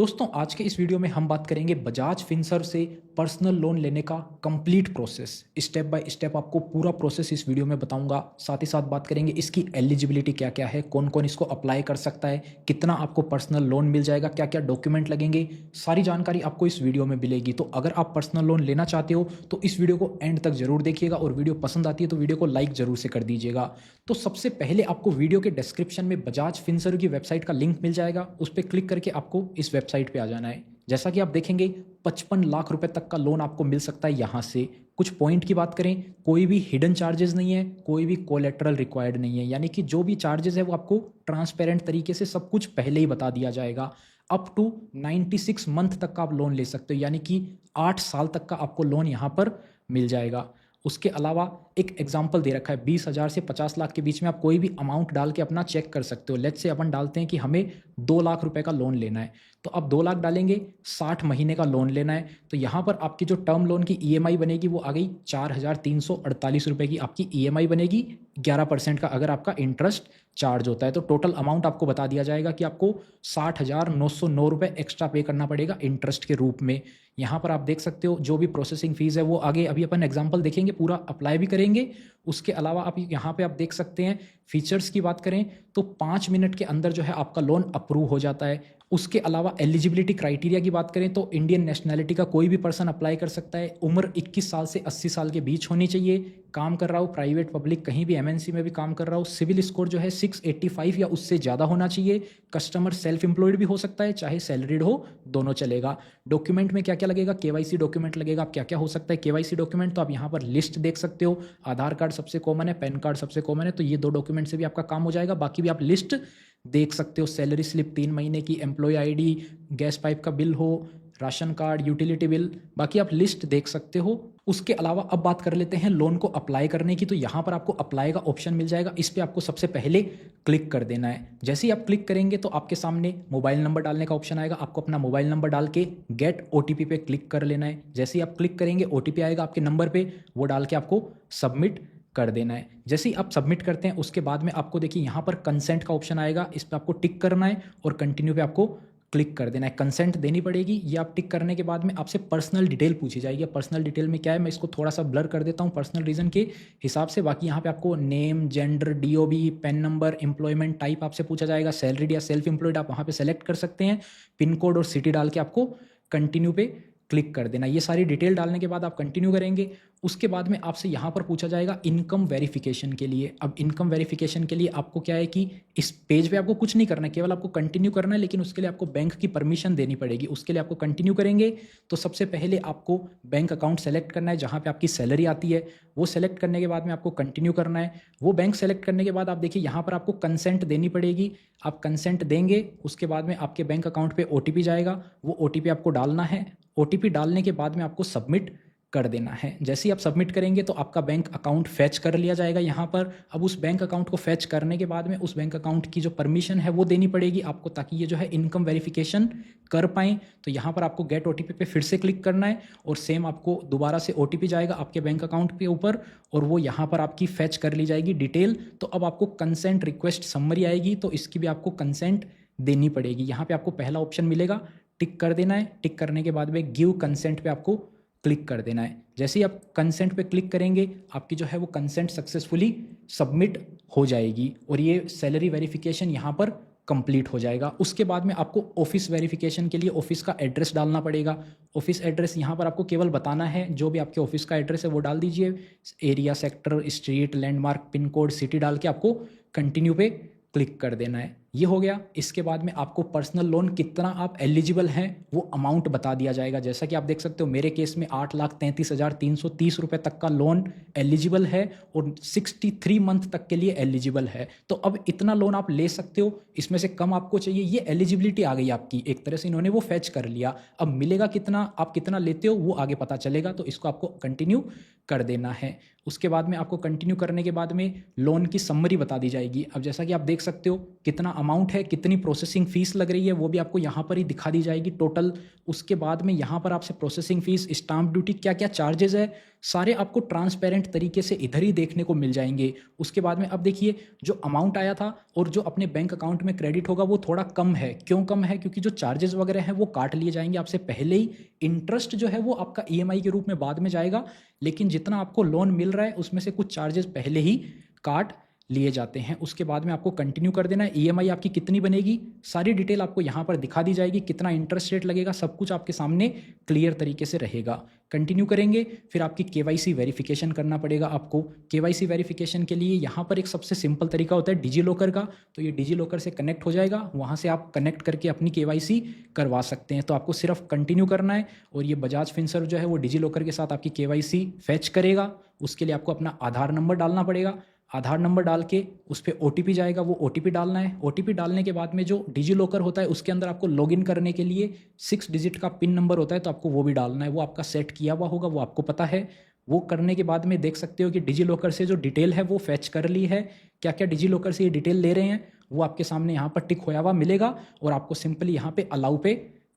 दोस्तों आज के इस वीडियो में हम बात करेंगे बजाज फिनसर्व से पर्सनल लोन लेने का complete process. Step by step आपको पूरा प्रोसेस इस वीडियो में बताऊंगा। साथ ही साथ बात करेंगे इसकी एलिजिबिलिटी क्या क्या है, कौन कौन इसको अप्लाई कर सकता है, कितना आपको पर्सनल लोन मिल जाएगा, क्या क्या डॉक्यूमेंट लगेंगे, सारी जानकारी आपको इस वीडियो में मिलेगी। तो अगर आप पर्सनल लोन लेना चाहते हो तो इस वीडियो को एंड तक जरूर देखिएगा और वीडियो पसंद आती है तो वीडियो को लाइक जरूर से कर दीजिएगा। तो सबसे पहले आपको वीडियो के डिस्क्रिप्शन में बजाज फिनसर्व की वेबसाइट का लिंक मिल जाएगा, उस पर क्लिक करके आपको इस वेबसाइट पे आ जाना है। जैसा कि आप देखेंगे 55 लाख रुपए तक का लोन आपको मिल सकता है यहाँ से। कुछ पॉइंट की बात करें, कोई भी हिडन चार्जेस नहीं है, कोई भी कोलेटरल रिक्वायर्ड नहीं है, यानी कि जो भी चार्जेस है वो आपको ट्रांसपेरेंट तरीके से सब कुछ पहले ही बता दिया जाएगा। अप टू 96 मंथ तक का आप लोन ले सकते हो, यानी कि 8 साल तक का आपको लोन यहाँ पर मिल जाएगा। उसके अलावा एक एग्जाम्पल दे रखा है 20,000 से 50 लाख के बीच में आप कोई भी अमाउंट डाल के अपना चेक कर सकते हो। लेट्स से अपन डालते हैं कि हमें 2 लाख रुपए का लोन लेना है, तो अब 2 लाख डालेंगे, 60 महीने का लोन लेना है, तो यहाँ पर आपकी जो टर्म लोन की ईएमआई बनेगी वो आ गई 4,348 रुपये की आपकी ईएमआई बनेगी। 11% का अगर आपका इंटरेस्ट चार्ज होता है तो टोटल अमाउंट आपको बता दिया जाएगा कि आपको 60,909 रुपये एक्स्ट्रा पे करना पड़ेगा इंटरेस्ट के रूप में। यहाँ पर आप देख सकते हो जो भी प्रोसेसिंग फीस है वो आगे अभी अपन एग्जांपल देखेंगे, पूरा अप्लाई भी करेंगे। उसके अलावा आप यहाँ पे आप देख सकते हैं फीचर्स की बात करें तो 5 मिनट के अंदर जो है आपका लोन अप्रूव हो जाता है। उसके अलावा एलिजिबिलिटी क्राइटेरिया की बात करें तो इंडियन नेशनैलिटी का कोई भी पर्सन अप्लाई कर सकता है। उम्र 21 साल से 80 साल के बीच होनी चाहिए। काम कर रहा हो प्राइवेट पब्लिक कहीं भी एमएनसी में भी काम कर रहा हो। सिविल स्कोर जो है 685 या उससे ज़्यादा होना चाहिए। कस्टमर सेल्फ एम्प्लॉयड भी हो सकता है, चाहे सैलरीड हो, दोनों चलेगा। डॉक्यूमेंट में क्या क्या लगेगा, केवाईसी डॉक्यूमेंट लगेगा। अब क्या क्या हो सकता है केवाईसी डॉक्यूमेंट, तो आप यहाँ पर लिस्ट देख सकते हो। आधार कार्ड सबसे कॉमन है, पैन कार्ड सबसे कॉमन है, तो ये 2 डॉक्यूमेंट से भी आपका काम हो जाएगा। बाकी भी आप लिस्ट देख सकते हो। सैलरी स्लिप 3 महीने की, एम्प्लॉय आईडी, गैस पाइप का बिल हो, राशन कार्ड, यूटिलिटी बिल, बाकी आप लिस्ट देख सकते हो। उसके अलावा अब बात कर लेते हैं लोन को अप्लाई करने की। तो यहाँ पर आपको अप्लाई का ऑप्शन मिल जाएगा, इस पर आपको सबसे पहले क्लिक कर देना है। जैसे ही आप क्लिक करेंगे तो आपके सामने मोबाइल नंबर डालने का ऑप्शन आएगा। आपको अपना मोबाइल नंबर डाल के गेट ओटीपी पे क्लिक कर लेना है। जैसे ही आप क्लिक करेंगे ओटीपी आएगा आपके नंबर पे, वो डाल के आपको सबमिट कर देना है। जैसे ही आप सबमिट करते हैं उसके बाद में आपको देखिए यहाँ पर कंसेंट का ऑप्शन आएगा, इस पर आपको टिक करना है और कंटिन्यू पे आपको क्लिक कर देना है। कंसेंट देनी पड़ेगी। ये आप टिक करने के बाद में आपसे पर्सनल डिटेल पूछी जाएगी। पर्सनल डिटेल में क्या है, मैं इसको थोड़ा सा ब्लर कर देता हूँ पर्सनल रीजन के हिसाब से। बाकी यहाँ पे आपको name, gender, DOB, PAN number, employment type आपसे पूछा जाएगा। सैलरीड या सेल्फ एम्प्लॉयड आप वहाँ पे सेलेक्ट कर सकते हैं। पिन कोड और सिटी डाल के आपको कंटिन्यू पे क्लिक कर देना। ये सारी डिटेल डालने के बाद आप कंटिन्यू करेंगे। उसके बाद में आपसे यहाँ पर पूछा जाएगा इनकम वेरिफिकेशन के लिए। अब इनकम वेरिफिकेशन के लिए आपको क्या है कि इस पेज पे आपको कुछ नहीं करना है, केवल आपको कंटिन्यू करना है, लेकिन उसके लिए आपको बैंक की परमिशन देनी पड़ेगी। उसके लिए आपको कंटिन्यू करेंगे तो सबसे पहले आपको बैंक अकाउंट सेलेक्ट करना है जहाँ पे आपकी सैलरी आती है। वो सेलेक्ट करने के बाद में आपको कंटिन्यू करना है। वो बैंक सेलेक्ट करने के बाद आप देखिए यहाँ पर आपको कंसेंट देनी पड़ेगी। आप कंसेंट देंगे, उसके बाद में आपके बैंक अकाउंट पे ओटीपी जाएगा, वो ओटीपी आपको डालना है। ओटीपी डालने के बाद में आपको सबमिट कर देना है। जैसे ही आप सबमिट करेंगे तो आपका बैंक अकाउंट फैच कर लिया जाएगा यहाँ पर। अब उस बैंक अकाउंट को फैच करने के बाद में उस बैंक अकाउंट की जो परमिशन है वो देनी पड़ेगी आपको, ताकि ये जो है इनकम वेरिफिकेशन कर पाएँ। तो यहाँ पर आपको गेट ओटीपी पे फिर से क्लिक करना है और सेम आपको दोबारा से ओटीपी जाएगा आपके बैंक अकाउंट के ऊपर और वो यहाँ पर आपकी फैच कर ली जाएगी डिटेल। तो अब आपको कंसेंट रिक्वेस्ट समरी आएगी, तो इसकी भी आपको कंसेंट देनी पड़ेगी। यहाँ पे आपको पहला ऑप्शन मिलेगा, टिक कर देना है। टिक करने के बाद में गिव कंसेंट पे आपको क्लिक कर देना है। जैसे ही आप कंसेंट पे क्लिक करेंगे आपकी जो है वो कंसेंट सक्सेसफुली सबमिट हो जाएगी और ये सैलरी वेरिफिकेशन यहाँ पर कंप्लीट हो जाएगा। उसके बाद में आपको ऑफिस वेरिफिकेशन के लिए ऑफिस का एड्रेस डालना पड़ेगा। ऑफिस एड्रेस यहाँ पर आपको केवल बताना है, जो भी आपके ऑफिस का एड्रेस है वो डाल दीजिए। Area, sector, street, landmark, pin code, city डाल के आपको कंटिन्यू पे क्लिक कर देना है। ये हो गया। इसके बाद में आपको पर्सनल लोन कितना आप एलिजिबल हैं वो अमाउंट बता दिया जाएगा। जैसा कि आप देख सकते हो मेरे केस में 8,33,330 रुपये तक का लोन एलिजिबल है और 63 मंथ तक के लिए एलिजिबल है। तो अब इतना लोन आप ले सकते हो, इसमें से कम आपको चाहिए, ये एलिजिबिलिटी आ गई आपकी। एक तरह से इन्होंने वो फैच कर लिया। अब मिलेगा कितना, आप कितना लेते हो वो आगे पता चलेगा, तो इसको आपको कंटिन्यू कर देना है। उसके बाद में आपको कंटिन्यू करने के बाद में लोन की समरी बता दी जाएगी। अब जैसा कि आप देख सकते हो कितना अमाउंट है, कितनी प्रोसेसिंग फ़ीस लग रही है, वो भी आपको यहाँ पर ही दिखा दी जाएगी टोटल। उसके बाद में यहाँ पर आपसे प्रोसेसिंग फ़ीस, स्टाम्प ड्यूटी, क्या क्या चार्जेस है, सारे आपको ट्रांसपेरेंट तरीके से इधर ही देखने को मिल जाएंगे। उसके बाद में अब देखिए जो अमाउंट आया था और जो अपने बैंक अकाउंट में क्रेडिट होगा वो थोड़ा कम है। क्यों कम है? क्योंकि जो चार्जेस वगैरह हैं वो काट लिए जाएंगे आपसे पहले ही। इंटरेस्ट जो है वो आपका ईएमआई के रूप में बाद में जाएगा, लेकिन जितना आपको लोन मिल रहा है उसमें से कुछ चार्जेस पहले ही काट लिए जाते हैं। उसके बाद में आपको कंटिन्यू कर देना है। ईएमआई आपकी कितनी बनेगी, सारी डिटेल आपको यहाँ पर दिखा दी जाएगी, कितना इंटरेस्ट रेट लगेगा, सब कुछ आपके सामने क्लियर तरीके से रहेगा। कंटिन्यू करेंगे, फिर आपकी केवाईसी वेरिफिकेशन करना पड़ेगा आपको। केवाईसी वेरिफिकेशन के लिए यहाँ पर एक सबसे सिंपल तरीका होता है डिजी लॉकर का, तो ये डिजी लॉकर से कनेक्ट हो जाएगा, वहाँ से आप कनेक्ट करके अपनी केवाईसी करवा सकते हैं। तो आपको सिर्फ कंटिन्यू करना है और ये बजाज फिनसर्व जो है वो डिजी लॉकर के साथ आपकी केवाईसी फैच करेगा। उसके लिए आपको अपना आधार नंबर डालना पड़ेगा। आधार नंबर डाल के उस पर ओटीपी जाएगा, वो ओटीपी डालना है। ओटीपी डालने के बाद में जो डिजी लॉकर होता है उसके अंदर आपको लॉगिन करने के लिए 6 डिजिट का पिन नंबर होता है, तो आपको वो भी डालना है। वो आपका सेट किया हुआ होगा, वो आपको पता है। वो करने के बाद में देख सकते हो कि डिजी लॉकर से जो डिटेल है वो फैच कर ली है। क्या क्या डिजी लॉकर से ये डिटेल ले रहे हैं वो आपके सामने यहाँ पर टिक होया हुआ मिलेगा और आपको सिंपली यहाँ पे अलाउ पे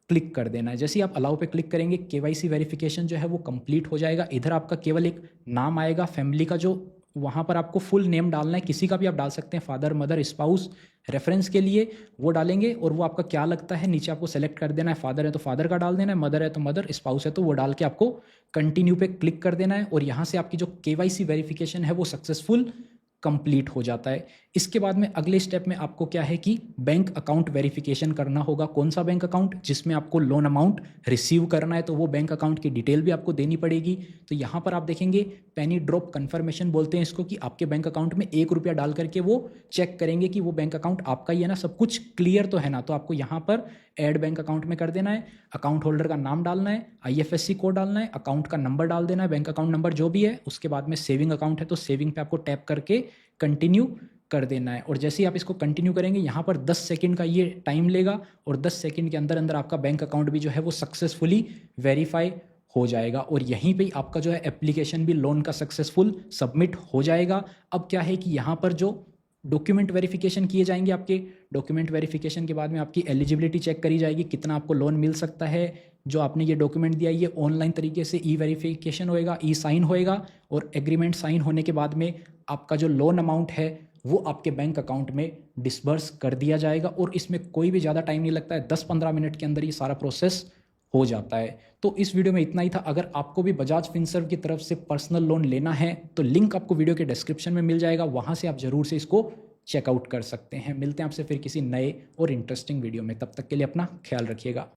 क्लिक कर देना है। जैसे ही आप अलाउ पे क्लिक करेंगे केवाईसी वेरिफिकेशन जो है वो कंप्लीट हो जाएगा। इधर आपका केवल एक नाम आएगा फैमिली का, जो वहाँ पर आपको फुल नेम डालना है, किसी का भी आप डाल सकते हैं, फादर मदर स्पाउस रेफरेंस के लिए वो डालेंगे। और वो आपका क्या लगता है नीचे आपको सेलेक्ट कर देना है, फादर है तो फादर का डाल देना है, मदर है तो मदर, स्पाउस है तो वो डाल के आपको कंटिन्यू पे क्लिक कर देना है। और यहाँ से आपकी जो केवाईसी वेरिफिकेशन है वो सक्सेसफुल कंप्लीट हो जाता है। इसके बाद में अगले स्टेप में आपको क्या है कि बैंक अकाउंट वेरिफिकेशन करना होगा। कौन सा बैंक अकाउंट? जिसमें आपको लोन अमाउंट रिसीव करना है, तो वो बैंक अकाउंट की डिटेल भी आपको देनी पड़ेगी। तो यहाँ पर आप देखेंगे पेनी ड्रॉप कन्फर्मेशन बोलते हैं इसको, कि आपके बैंक अकाउंट में 1 रुपया डाल करके वो चेक करेंगे कि वो बैंक अकाउंट आपका ही है ना, सब कुछ क्लियर तो है ना। तो आपको यहाँ पर ऐड बैंक अकाउंट में कर देना है। अकाउंट होल्डर का नाम डालना है, आईएफएससी कोड डालना है, अकाउंट का नंबर डाल देना है, बैंक अकाउंट नंबर जो भी है। उसके बाद में सेविंग अकाउंट है तो सेविंग पे आपको टैप करके कंटिन्यू कर देना है। और जैसे ही आप इसको कंटिन्यू करेंगे यहाँ पर 10 सेकंड का ये टाइम लेगा और 10 सेकंड के अंदर अंदर आपका बैंक अकाउंट भी जो है वो सक्सेसफुली वेरीफाई हो जाएगा। और यहीं पे आपका जो है एप्लीकेशन भी लोन का सक्सेसफुल सबमिट हो जाएगा। अब क्या है कि यहाँ पर जो डॉक्यूमेंट वेरिफिकेशन किए जाएंगे, आपके डॉक्यूमेंट वेरिफिकेशन के बाद में आपकी एलिजिबिलिटी चेक करी जाएगी, कितना आपको लोन मिल सकता है। जो आपने ये डॉक्यूमेंट दिया ये ऑनलाइन तरीके से ई वेरिफिकेशन होएगा, ई साइन होएगा और एग्रीमेंट साइन होने के बाद में आपका जो लोन अमाउंट है वो आपके बैंक अकाउंट में डिसबर्स कर दिया जाएगा। और इसमें कोई भी ज़्यादा टाइम नहीं लगता है, 10-15 मिनट के अंदर ये सारा प्रोसेस हो जाता है। तो इस वीडियो में इतना ही था। अगर आपको भी बजाज फिनसर्व की तरफ से पर्सनल लोन लेना है तो लिंक आपको वीडियो के डिस्क्रिप्शन में मिल जाएगा, वहाँ से आप ज़रूर से इसको चेकआउट कर सकते हैं। मिलते हैं आपसे फिर किसी नए और इंटरेस्टिंग वीडियो में, तब तक के लिए अपना ख्याल रखिएगा।